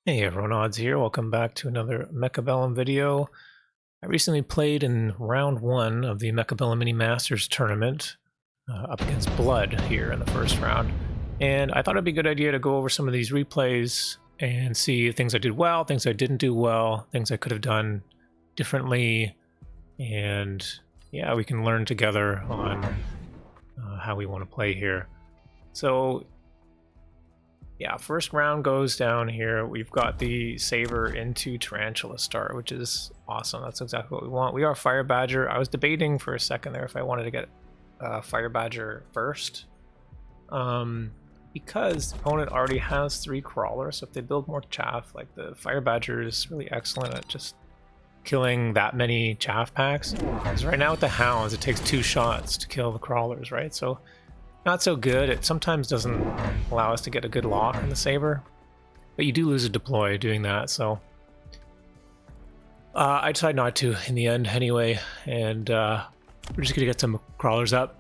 Hey everyone, Oddz here. Welcome back to another Mechabellum video. I recently played in round 1 of the Mechabellum Mini Masters tournament up against Blood here in the first round. And I thought it'd be a good idea to go over some of these replays and see things I did well, things I didn't do well, things I could have done differently. And yeah, we can learn together on how we want to play here. So yeah, first round goes down here. We've got the Saber into Tarantula start, which is awesome. That's exactly what we want. We are Fire Badger. I was debating for a second there if I wanted to get Fire Badger first. Because the opponent already has 3 crawlers, so if they build more chaff, like the Fire Badger is really excellent at just killing that many chaff packs. Because right now with the Hounds, it takes 2 shots to kill the crawlers, right? So not so good. It sometimes doesn't allow us to get a good lock on the Saber, but you do lose a deploy doing that, so I decided not to in the end anyway, and we're just gonna get some crawlers up.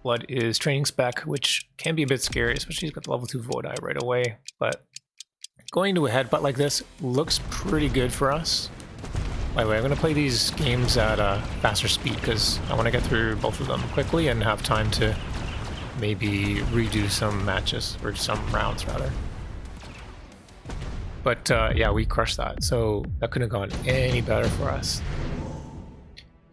Blood is training spec, which can be a bit scary, especially he's got the level 2 Void Eye right away, but going to a headbutt like this looks pretty good for us. By the way, I'm going to play these games at a faster speed because I want to get through both of them quickly and have time to maybe redo some matches, or some rounds rather. But yeah, we crushed that, so that couldn't have gone any better for us.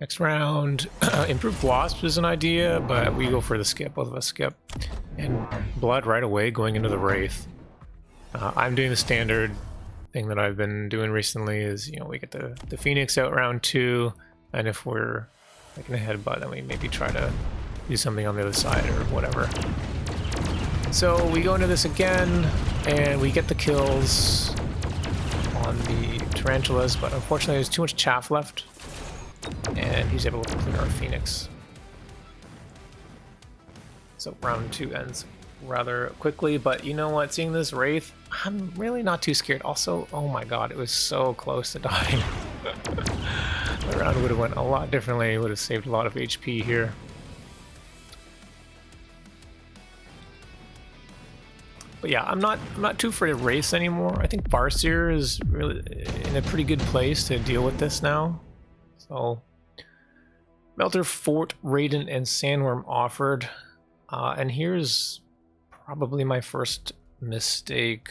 Next round, improved Wasp is an idea, but we go for the skip, both of us skip. And Blood right away going into the Wraith. I'm doing the standard thing that I've been doing recently is, you know, we get the Phoenix out round 2, and if we're making a headbutt, then we maybe try to do something on the other side or whatever. So we go into this again, and we get the kills on the Tarantulas, but unfortunately there's too much chaff left, and he's able to clear our Phoenix. So round 2 ends rather quickly, but you know what, seeing this Wraith, I'm really not too scared. Also, oh my god, it was so close to dying. The round would have went a lot differently. It would have saved a lot of HP here. But yeah, I'm not too afraid of Wraiths anymore. I think Farseer is really in a pretty good place to deal with this now. So Melter, Fort, Raiden, and Sandworm offered. And here's probably my first mistake.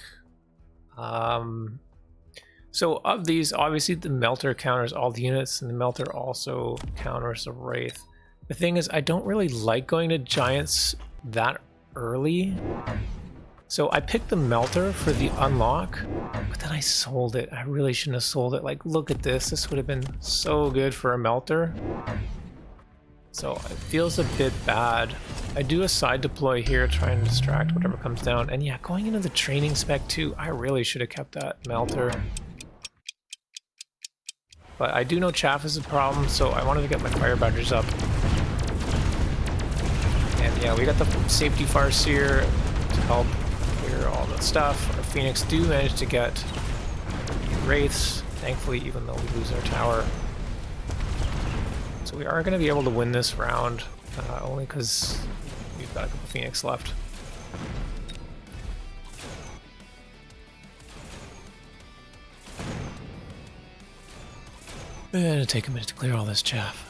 So of these, obviously the Melter counters all the units, and the Melter also counters the Wraith. The thing is, I don't really like going to Giants that early. So I picked the Melter for the unlock, but then I sold it. I really shouldn't have sold it. Like, look at this. This would have been so good for a Melter. So it feels a bit bad. I do a side deploy here, try and distract whatever comes down. And yeah, going into the training spec too, I really should have kept that Melter. But I do know chaff is a problem, so I wanted to get my Fire Badgers up. And yeah, we got the safety Farseer to help clear all that stuff. Our Phoenix do manage to get Wraiths, thankfully, even though we lose our tower. So we are going to be able to win this round, only because we've got a couple Phoenix left. And it'll take a minute to clear all this chaff.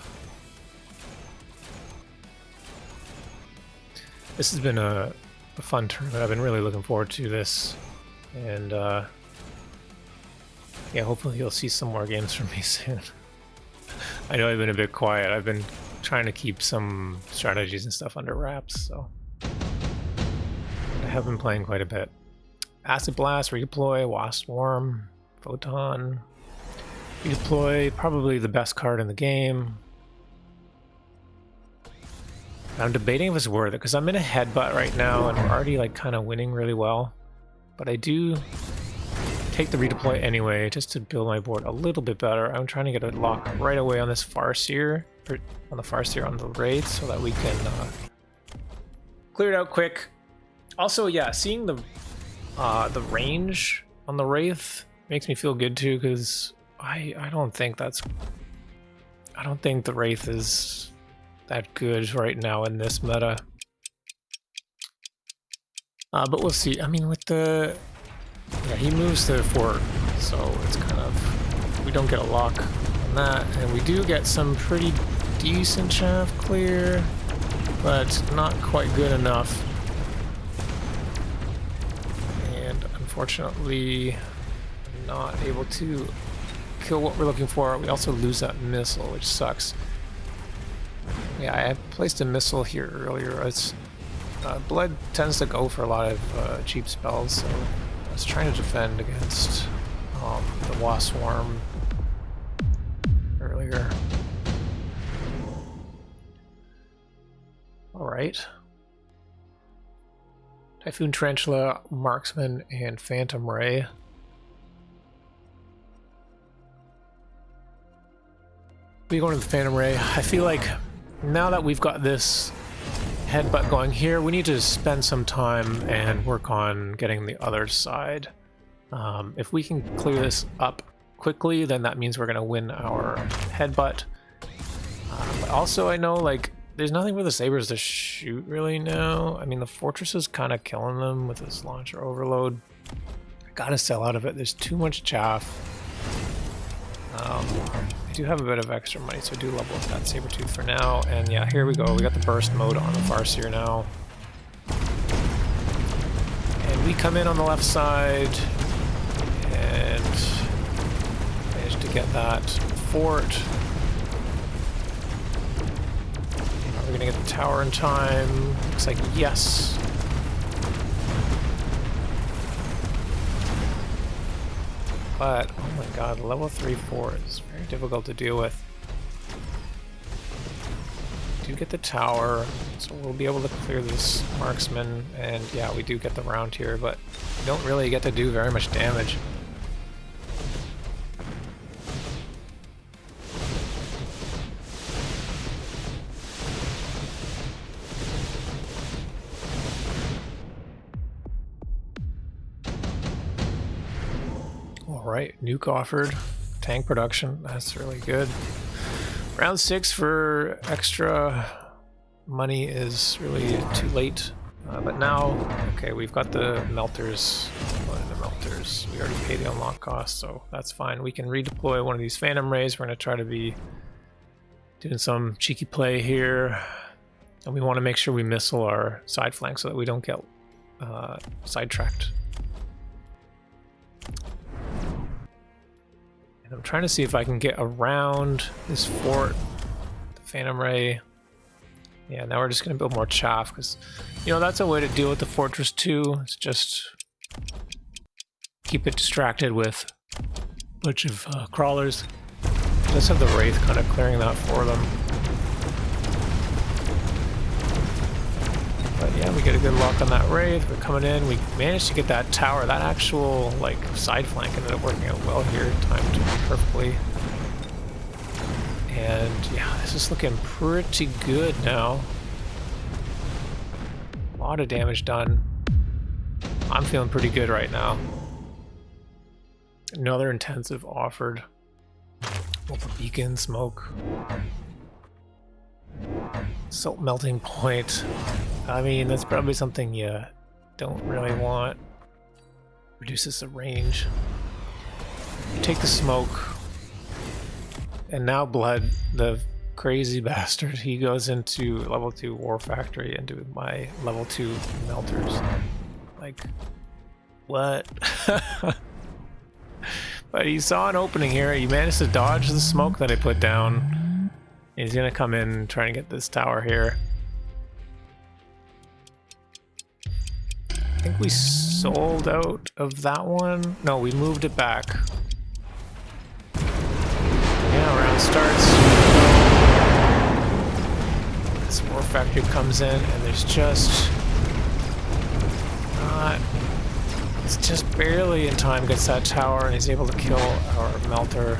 This has been a fun tournament. I've been really looking forward to this. And yeah, hopefully you'll see some more games from me soon. I know I've been a bit quiet. I've been trying to keep some strategies and stuff under wraps, so I have been playing quite a bit. Acid Blast, Redeploy, Wasp Swarm, Photon. Redeploy, probably the best card in the game. I'm debating if it's worth it, because I'm in a headbutt right now, and we're already like kind of winning really well. But I do take the redeploy anyway, just to build my board a little bit better. I'm trying to get a lock right away on this Farseer, or on the Farseer on the Wraith, so that we can clear it out quick. Also, yeah, seeing the range on the Wraith makes me feel good too, because I don't think the Wraith is that good right now in this meta. But we'll see. I mean, with the... Yeah, he moves to the fort, so it's kind of... We don't get a lock on that, and we do get some pretty decent chaff clear, but not quite good enough. And unfortunately, not able to kill what we're looking for. We also lose that missile, which sucks. Yeah, I placed a missile here earlier. It's Blood tends to go for a lot of cheap spells, so I was trying to defend against the Wasp Swarm earlier. Alright. Typhoon Tarantula, Marksman, and Phantom Ray. We go to the Phantom Ray. I feel like now that we've got this headbutt going here, we need to spend some time and work on getting the other side. If we can clear this up quickly, then that means we're going to win our headbutt. But also, I know, like, there's nothing for the sabers to shoot really now. I mean, the fortress is kind of killing them with this launcher overload. I gotta sell out of it. There's too much chaff. I do have a bit of extra money, so I do level up that Sabertooth for now. And yeah, here we go. We got the burst mode on the Farseer now. And we come in on the left side and manage to get that fort. Are we gonna get the tower in time? Looks like yes. But, oh my god, level 3 fort is very difficult to deal with. We do get the tower, so we'll be able to clear this marksman, and yeah, we do get the round here, but we don't really get to do very much damage. Alright, nuke offered. Tank production, that's really good. Round 6 for extra money is really too late. But now, okay, we've got the melters. What are the melters? We already paid the unlock cost, so that's fine. We can redeploy one of these Phantom Rays. We're going to try to be doing some cheeky play here. And we want to make sure we missile our side flank so that we don't get sidetracked. I'm trying to see if I can get around this fort, the Phantom Ray. Yeah, now we're just going to build more chaff, because, you know, that's a way to deal with the fortress too. It's just keep it distracted with a bunch of crawlers. Let's have the Wraith kind of clearing that for them. But yeah, we get a good lock on that Wraith. We're coming in. We managed to get that tower. That actual, like, side flank ended up working out well here. Timed perfectly. And yeah, this is looking pretty good now. A lot of damage done. I'm feeling pretty good right now. Another intensive offered. With the beacon smoke. Salt melting point. I mean, that's probably something you don't really want. Reduces the range. Take the smoke. And now Blood, the crazy bastard, he goes into level 2 War Factory into my level 2 melters. Like, what? But he saw an opening here. He managed to dodge the smoke that I put down. He's gonna come in trying to get this tower here. I think we sold out of that one. No, we moved it back. Yeah, round starts. This War Factory comes in and there's just not... It's just barely in time gets that tower and he's able to kill our melter.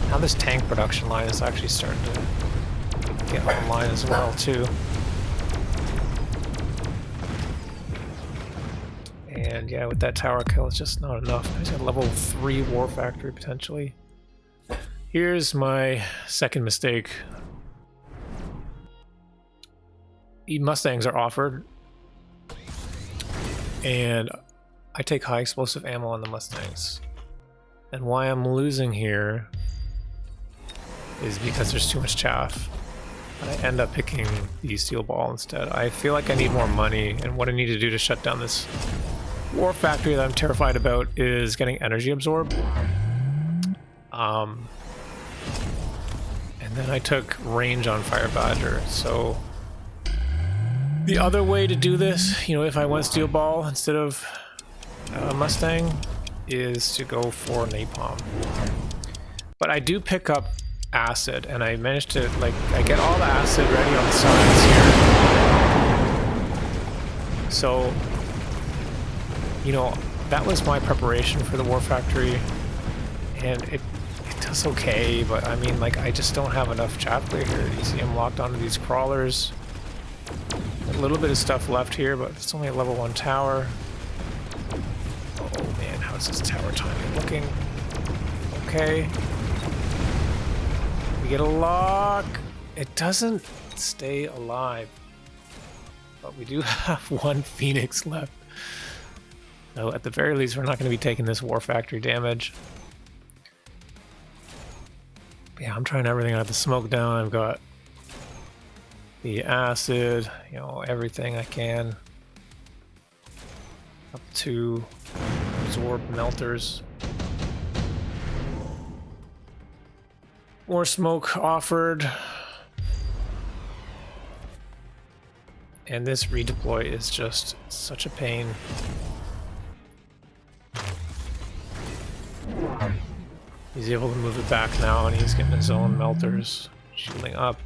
Now this tank production line is actually starting to get online as well too. And yeah, with that tower kill, it's just not enough. He's got level 3 War Factory potentially. Here's my second mistake. The Mustangs are offered. and I take high explosive ammo on the Mustangs. And why I'm losing here is because there's too much chaff. And I end up picking the steel ball instead. I feel like I need more money, and what I need to do to shut down this war factory that I'm terrified about is getting energy absorbed. And then I took range on Fire Badger, so the other way to do this, you know, if I went steel ball instead of Mustang, is to go for napalm. But I do pick up acid, and I managed to, like, I get all the acid ready on the sides here. So, you know, that was my preparation for the war factory, and it does okay, but I mean, like, I just don't have enough chaff clear here. You see I'm locked onto these crawlers. A little bit of stuff left here, but it's only a level 1 tower. Oh man, how's this tower timing looking? Okay. We get a lock. It doesn't stay alive, but we do have 1 Phoenix left. So at the very least, we're not going to be taking this war factory damage. Yeah, I'm trying everything. I have the smoke down. I've got the acid, you know, everything I can. Up to absorb melters. More smoke offered. And this redeploy is just such a pain. He's able to move it back now, and he's getting his own melters shielding up.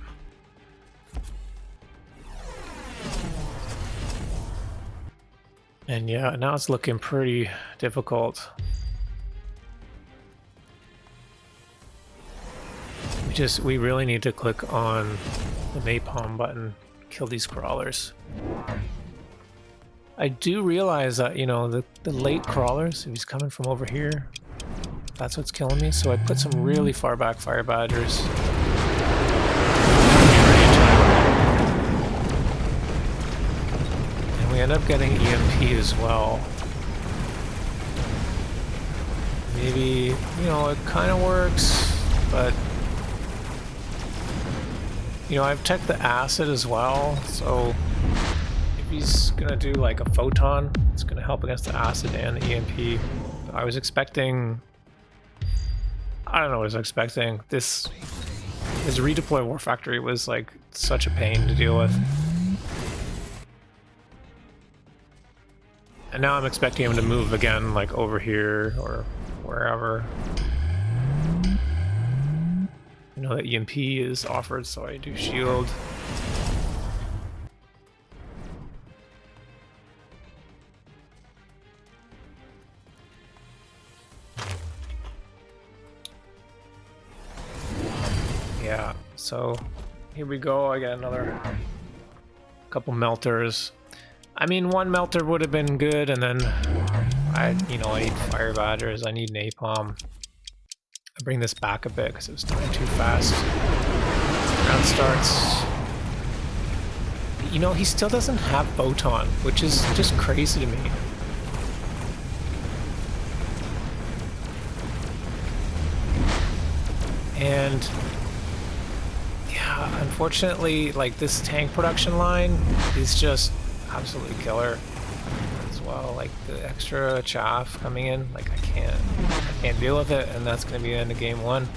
And yeah, now it's looking pretty difficult. We really need to click on the napalm button, kill these crawlers. I do realize that, you know, the late crawlers, if he's coming from over here, that's what's killing me. So I put some really far back Fire Badgers. And we end up getting EMP as well. Maybe, you know, it kind of works, but you know, I've checked the acid as well, so if he's gonna do like a photon, it's gonna help against the acid and the EMP. I was expecting, I don't know what I was expecting. This redeploy war factory was like such a pain to deal with. And now I'm expecting him to move again, like over here or wherever. You know that EMP is offered, so I do shield. Yeah, so here we go. I got another couple melters. I mean, 1 melter would have been good, and then I need Fire Badgers, I need napalm. I bring this back a bit because it was dying too fast. Round starts. You know, he still doesn't have photon, which is just crazy to me. And yeah, unfortunately, like, this tank production line is just absolutely killer as well. Like, the extra chaff coming in, like, I can't deal with it, and that's gonna be the end of game 1.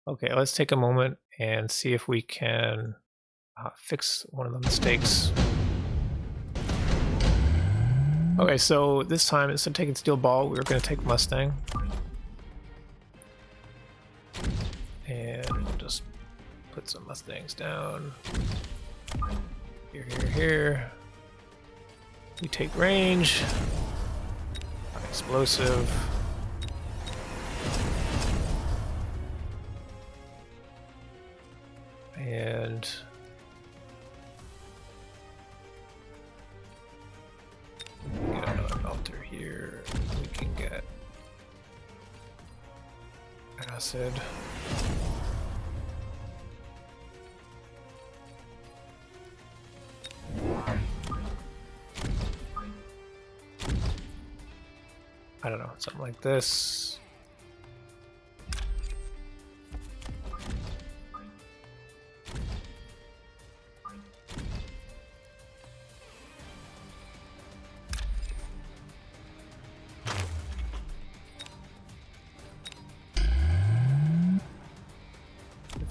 Okay, let's take a moment and see if we can fix one of the mistakes. Okay, so this time, instead of taking steel ball, we're going to take Mustang. And we'll just put some Mustangs down. Here, here, here. We take range. Explosive. And get another melter here. We can get Acid. I don't know, something like this.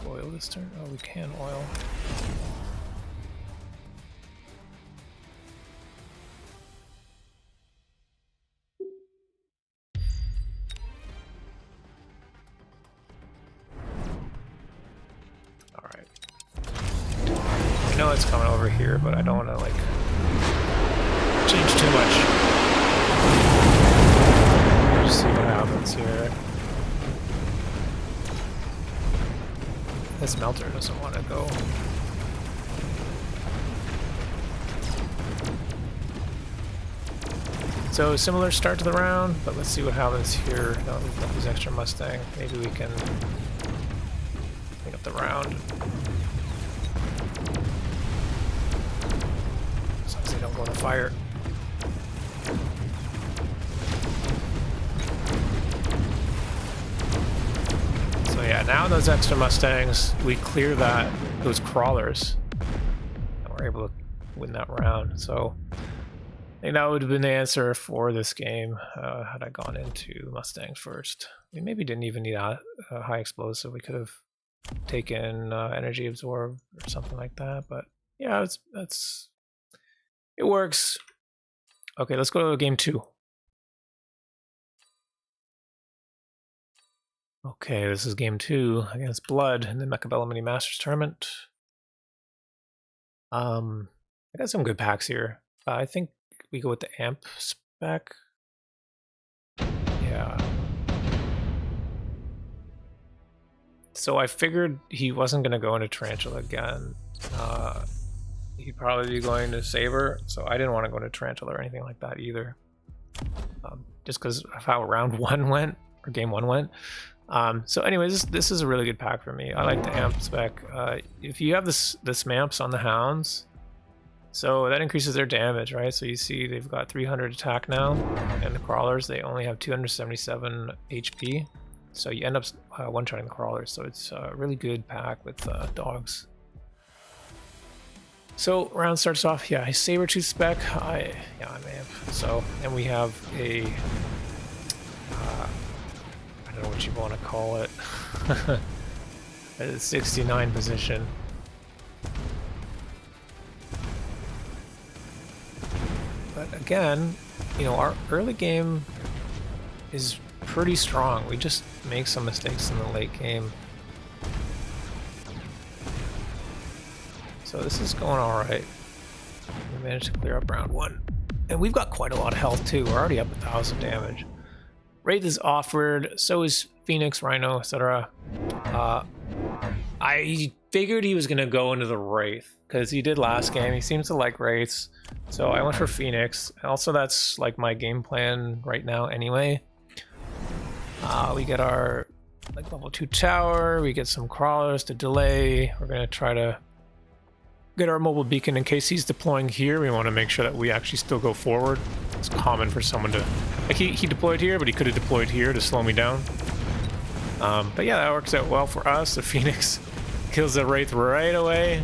Oil this turn? Oh, we can oil. Alright. I know it's coming over here, but I don't want to, like, change too much. Just see what happens here. This melter doesn't want to go. So similar start to the round, but let's see what happens here. Now we've got these extra Mustang. Maybe we can clean up the round. As long as they don't go to fire. Yeah, now those extra Mustangs, we clear those crawlers, and we're able to win that round. So I think that would have been the answer for this game had I gone into Mustangs first. We maybe didn't even need a high explosive. We could have taken energy absorb or something like that. But yeah, it works. Okay, let's go to game 2. Okay, this is game 2 against Blood in the Mechabellum Mini Masters tournament. I got some good packs here. I think we go with the amp spec. Yeah. So I figured he wasn't going to go into Tarantula again. He'd probably be going to Saber, so I didn't want to go into Tarantula or anything like that either. Just because of how round 1 went, or game 1 went. So anyways, this is a really good pack for me. I like the amp spec. If you have the Smamps on the Hounds, so that increases their damage, right? So you see they've got 300 attack now, and the Crawlers, they only have 277 HP. So you end up one-shotting the Crawlers, so it's a really good pack with dogs. So round starts off, yeah, Sabertooth spec, I'm amp. So, and we have a... I don't know what you want to call it. At a 69 position. But again, you know, our early game is pretty strong. We just make some mistakes in the late game. So this is going alright. We managed to clear up round 1. And we've got quite a lot of health too. We're already up 1,000 damage. Wraith is offered, so is Phoenix, Rhino, etc. I figured he was going to go into the Wraith, because he did last game. He seems to like Wraiths, so I went for Phoenix. Also, that's like my game plan right now anyway. We get our like level 2 tower, we get some Crawlers to delay. We're going to try to get our mobile beacon in case he's deploying here. We want to make sure that we actually still go forward. It's common for someone to... Like he deployed here, but he could have deployed here to slow me down. But yeah, that works out well for us. The Phoenix kills the Wraith right away,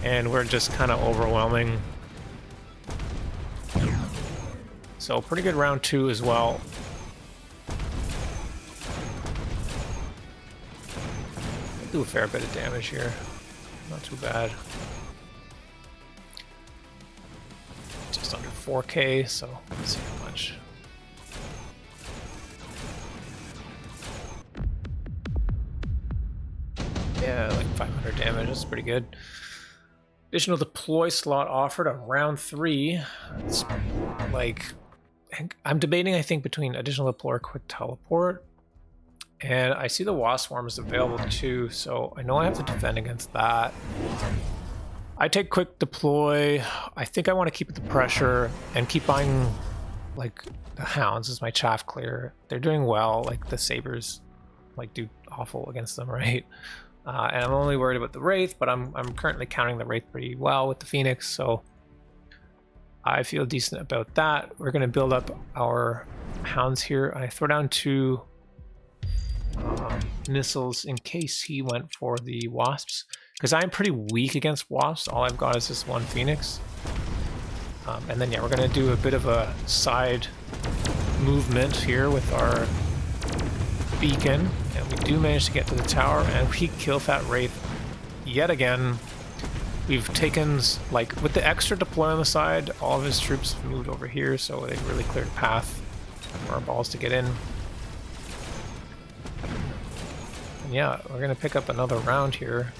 and we're just kind of overwhelming. So pretty good round 2 as well. Do a fair bit of damage here. Not too bad. Just under 4K, so let's see how much. Yeah, like 500 damage, that's pretty good. Additional deploy slot offered on round 3. It's like, I'm debating, I think, between additional deploy or quick teleport. And I see the Wasp Swarm is available too, so I know I have to defend against that. I take quick deploy. I think I want to keep the pressure and keep buying like the Hounds as my chaff clear. They're doing well, like the Sabers. like do awful against them, right? And I'm only worried about the Wraith, but I'm currently counting the Wraith pretty well with the Phoenix, so I feel decent about that. We're going to build up our hounds here. I throw down 2 missiles in case he went for the wasps, because I'm pretty weak against wasps. All I've got is this 1 Phoenix. And then yeah, we're going to do a bit of a side movement here with our beacon, and we do manage to get to the tower, and we kill that Wraith yet again. We've taken, like, with the extra deploy on the side, all of his troops have moved over here, so they've really cleared a path for our balls to get in. And yeah, we're going to pick up another round here.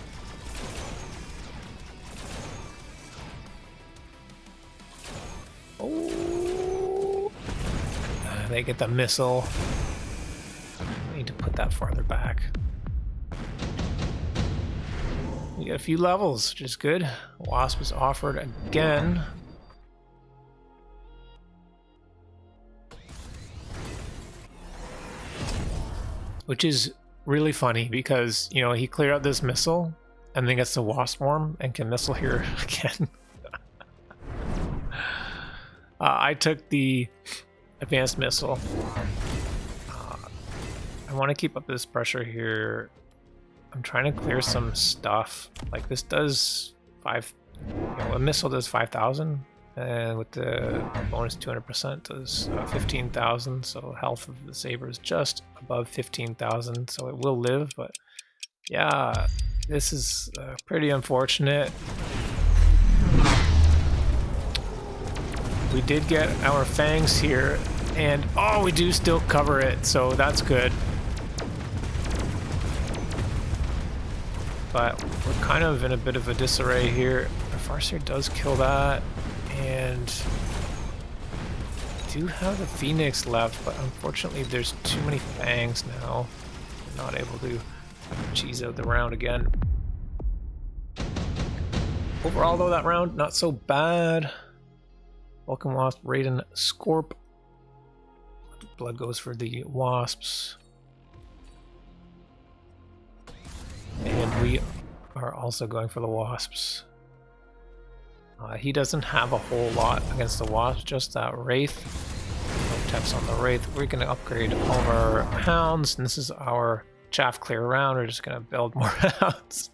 Oh! They get the missile. I need to put that farther back. We got a few levels, which is good. Wasp is offered again. Which is really funny because, you know, he cleared out this missile and then gets the wasp form and can missile here again. I took the advanced missile. I want to keep up this pressure here. I'm trying to clear some stuff. Like this does a missile does 5,000, and with the bonus 200% does 15,000. So health of the saber is just above 15,000. So it will live, but yeah, this is pretty unfortunate. We did get our fangs here, and oh, we do still cover it, so that's good. But we're kind of in a bit of a disarray here. Our Farseer does kill that, and we do have the Phoenix left, but unfortunately there's too many fangs now. We're not able to cheese out the round again. Overall though, that round, not so bad. Welcome Wasp, Raiden, Scorp. Blood goes for the Wasps. And we are also going for the Wasps. He doesn't have a whole lot against the Wasps, just that Wraith. No text on the Wraith. We're going to upgrade all of our Hounds, and this is our chaff clear round. We're just going to build more Hounds.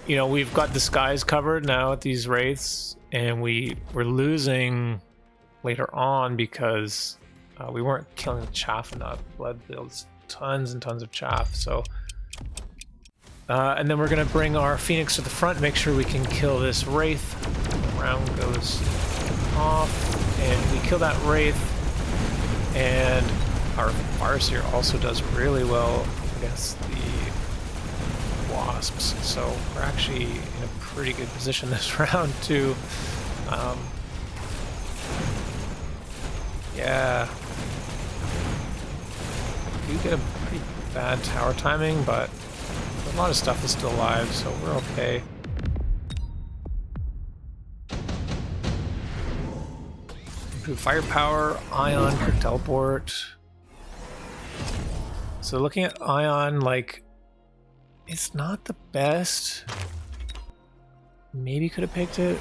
You know, we've got the skies covered now with these Wraiths, and we're losing later on because we weren't killing the chaff enough. Blood builds tons and tons of chaff, so and then we're gonna bring our Phoenix to the front, make sure we can kill this Wraith. The round goes off, and we kill that Wraith, and our Farseer also does really well against the Wasps, so we're actually in a pretty good position this round too. Yeah, we do get a pretty bad tower timing, but a lot of stuff is still alive, so we're okay. Improve firepower, Ion, quick teleport. So looking at Ion, like, it's not the best. Maybe could have picked it.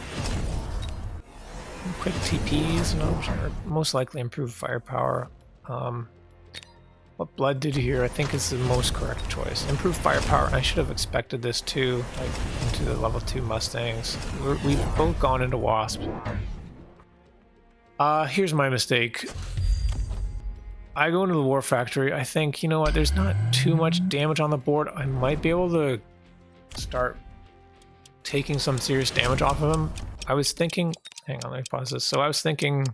Quick TPs, an option, or most likely improve firepower. What Blood did here, I think, is the most correct choice. Improve firepower. I should have expected this too, like into the level 2 Mustangs. We've both gone into Wasp. Here's my mistake. I go into the War Factory. I think, you know what, there's not too much damage on the board. I might be able to start taking some serious damage off of him. I was thinking, hang on, let me pause this. So I was thinking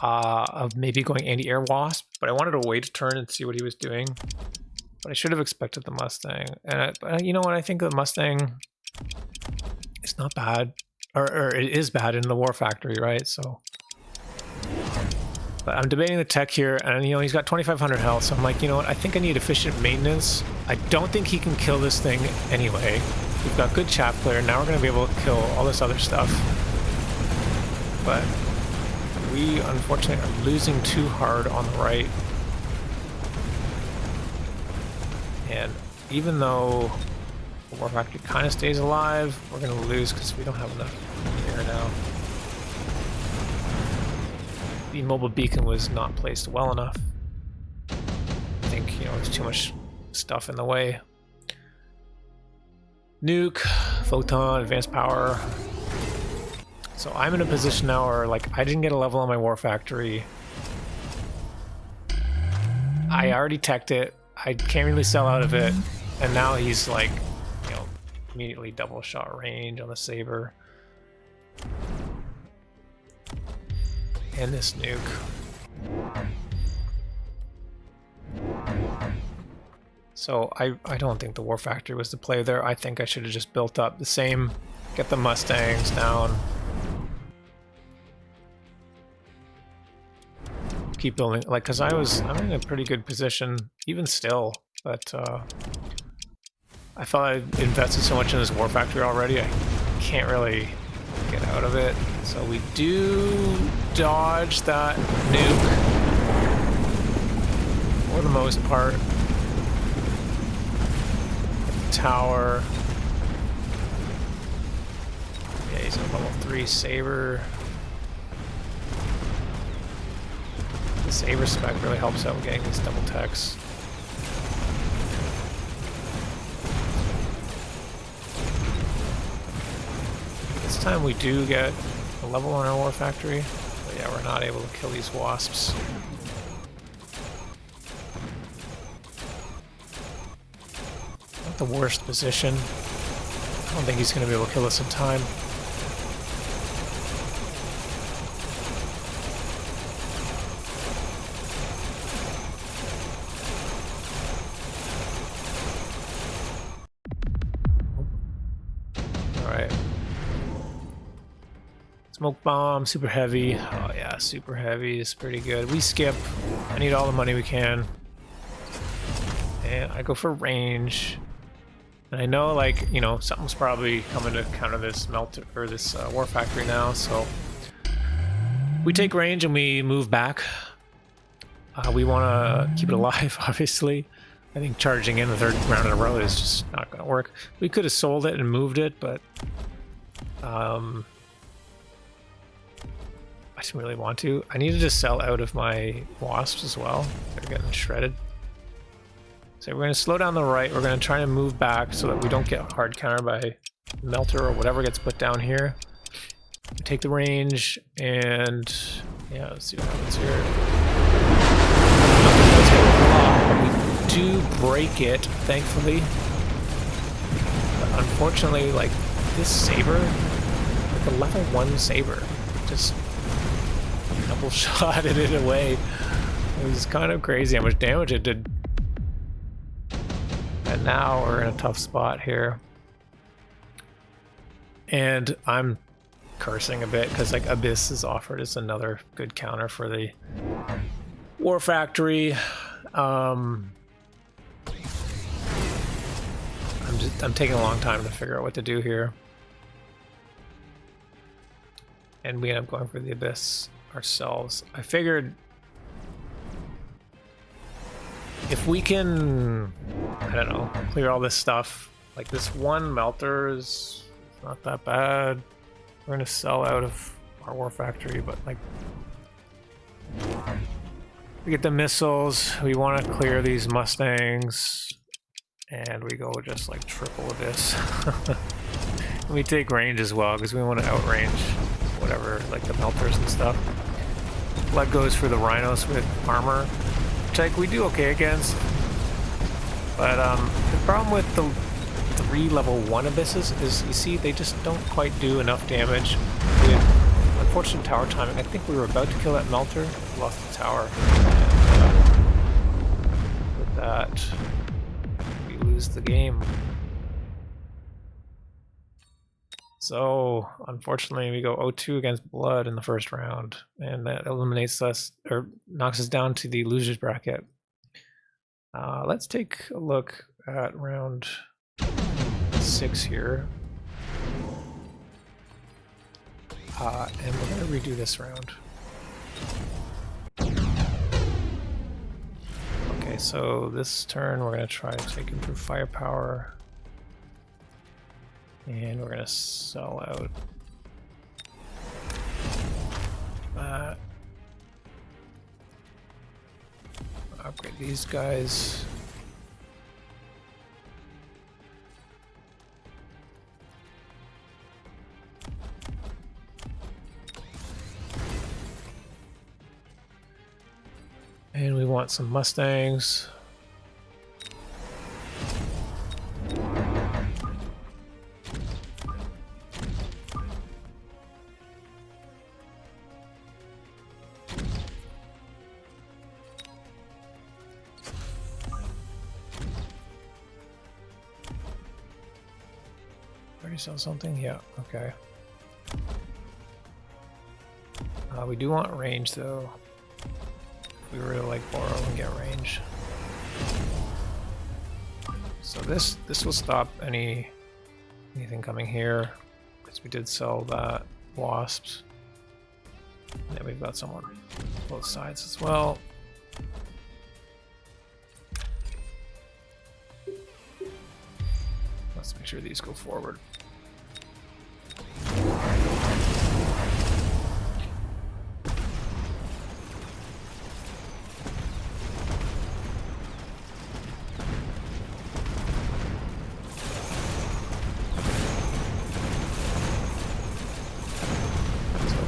of maybe going anti-air wasp, but I wanted to wait a turn and see what he was doing. But I should have expected the Mustang. And you know what, I think the Mustang is not bad, or it is bad in the War Factory, right? So, but I'm debating the tech here, and you know, he's got 2,500 health, so I'm like, you know what, I think I need efficient maintenance. I don't think he can kill this thing anyway. We've got good chaff clear, now we're going to be able to kill all this other stuff. But we unfortunately are losing too hard on the right. And even though the War Factory kind of stays alive, we're going to lose because we don't have enough there now. The mobile beacon was not placed well enough. I think, there's too much stuff in the way. Nuke, photon, advanced power. So I'm in a position now where, like, I didn't get a level on my War Factory. I already teched it. I can't really sell out of it. And now he's like, immediately double shot range on the saber. And this nuke. So I don't think the War Factory was the play there. I think I should have just built up the same, get the Mustangs down. Keep building, like, because I'm in a pretty good position, even still, but I felt I invested so much in this War Factory already, I can't really get out of it. So we do dodge that nuke for the most part. Tower. Yeah, he's a level 3 saber. The saber spec really helps out with getting these double techs. This time we do get a level on our War Factory, but yeah, we're not able to kill these wasps. Not the worst position. I don't think he's going to be able to kill us in time. Alright. Smoke bomb, super heavy. Oh yeah, super heavy is pretty good. We skip. I need all the money we can. And I go for range. And I know, like, something's probably coming to counter this melter or this War Factory now, so we take range and we move back. We want to keep it alive, obviously. I think charging in the third round in a row is just not going to work. We could have sold it and moved it, but I didn't really want to. I needed to sell out of my wasps as well. They're getting shredded. So we're going to slow down the right. We're going to try to move back so that we don't get hard countered by melter or whatever gets put down here. Take the range and yeah, let's see what happens here. We do break it, thankfully. But unfortunately, like, this saber, like a level 1 saber, just double shotted it away. It was kind of crazy how much damage it did. And now we're in a tough spot here. And I'm cursing a bit because, like, Abyss is offered as another good counter for the War Factory. I'm taking a long time to figure out what to do here. And we end up going for the Abyss ourselves. I figured if we can, I don't know, clear all this stuff, like this one melter is not that bad. We're gonna sell out of our War Factory, but like, we get the missiles, we want to clear these Mustangs, and we go just like triple Abyss. We take range as well, because we want to outrange whatever, like the melters and stuff. Blood goes for the rhinos with armor, which like we do okay against. But the problem with the 3 level 1 abysses is, you see, they just don't quite do enough damage with unfortunate tower timing. I think we were about to kill that melter, lost the tower. And, with that, we lose the game. So, unfortunately, we go 0-2 against Blood in the first round, and that eliminates us, or knocks us down to the losers bracket. Let's take a look at round 6 here. And we're going to redo this round. Okay, so this turn we're going to try to take him through firepower. And we're going to sell out that. Upgrade these guys. And we want some Mustangs. Already sell something? Yeah, okay. We do want range though. We really like borrow and get range. So this will stop anything coming here, because we did sell that wasps. And then we've got someone on both sides as well. Let's make sure these go forward.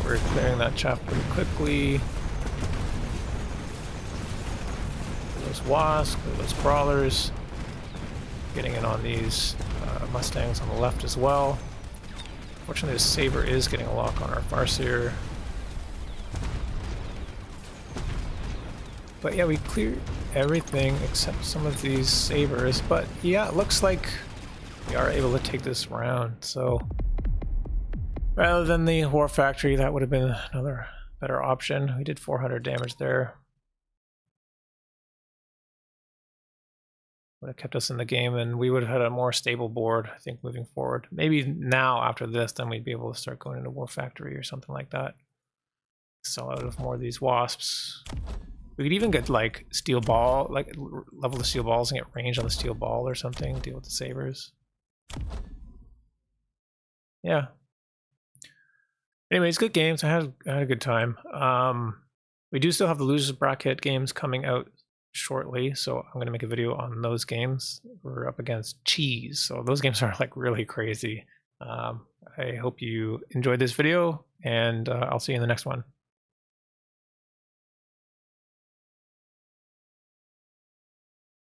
We're clearing that chaff pretty quickly. Those wasps, those crawlers. Getting in on these Mustangs on the left as well. Fortunately, the Saber is getting a lock on our Farseer. But yeah, we cleared everything except some of these Sabers. But yeah, it looks like we are able to take this round. So rather than the War Factory, that would have been another better option. We did 400 damage there. Would have kept us in the game, and we would have had a more stable board, I think, moving forward. Maybe now, after this, then we'd be able to start going into War Factory or something like that. Sell out of more of these wasps. We could even get, like, steel ball, like, level the steel balls and get range on the steel ball or something, deal with the sabers. Yeah. Anyways, good games. I had a good time. We do still have the losers bracket games coming out shortly, so I'm going to make a video on those games. We're up against Cheese, so those games are like really crazy. I hope you enjoyed this video, and I'll see you in the next one.